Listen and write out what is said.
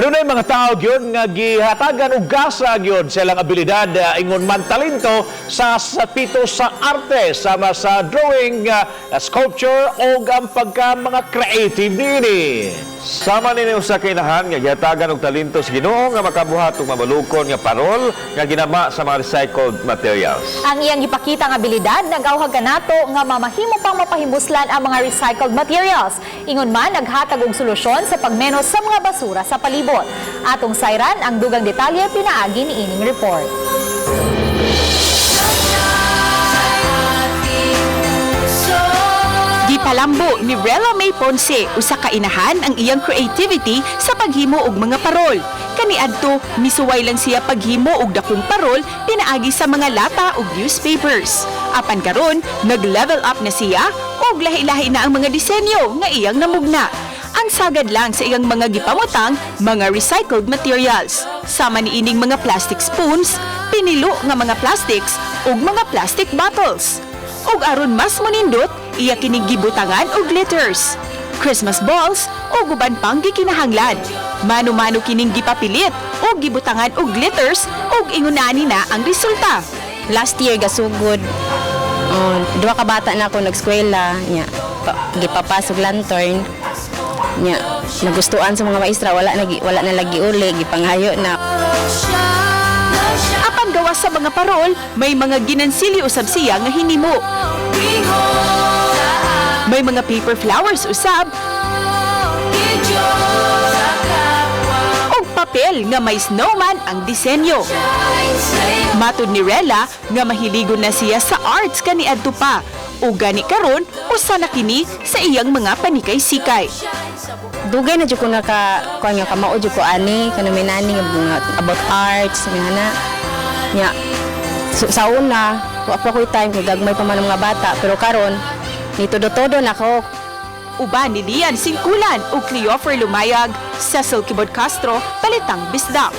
Adunay mga tao gyud nga gihatagan og gasa gyud sa ilang abilidad ingon man talento sa pito sa arte sama sa drawing, sculpture o ang pagka mga creative nini. Sama nini usa kay inahan nga gihatagan og talento sa Ginoo nga makabuhat og mabalukon nga parol nga ginama sa mga recycled materials. Ang iyang gipakita nga abilidad nag-awhag kanato nga mamahimo pang mapahimuslan ang mga recycled materials. Ingon man naghatag og solusyon sa pagmenos sa mga basura sa palibot. Atong sayran ang dugang detalye pinaagi ni ining report. Gipalambo ni Rella May Ponce usa ka inahan ang iyang creativity sa paghimo og mga parol. Kaniadto misuway lang siya paghimo og dakong parol pinaagi sa mga lata ug newspapers. Apan karon nag-level up na siya ug lahi-lahi na ang mga disenyo nga iyang namugna. Ang sagad lang sa iyang mga gipamutang mga recycled materials. Sama ni ining mga plastic spoons, pinilo nga mga plastics ug mga plastic bottles. Ug aron mas monindot, iya kining gibutangan og glitters, Christmas balls ug uban pang gikinahanglan. Mano-mano kining gipapilit ug gibutangan og glitters ug ingunani na ang resulta. Last year gasugod, duha ka bata na ako nag-eskwela, gipapasok lantern. Nagustuhan sa mga maestra, wala na lagi uli, gipanghayo na. Apan gawas sa mga parol, may mga ginansili usab siya nga hinimo. May mga paper flowers usab. Og papel nga may snowman ang disenyo. Matud ni Rella nga mahiligon na siya sa arts kaniadto pa. O gani karon usa na kini sa iyang mga panikay-sikay. Dugay na jud ko kuan nga kamao jud ko ani kanaminani nga about arts nga nya. Sa una, wa pa ko'y time kay gagmay pa man ang mga bata, pero karon ni todo-todo na ko. Uban ni Lian Singkulan o Cleofer Lumayag, Cecil Kibod Castro, Balitang Bisdak.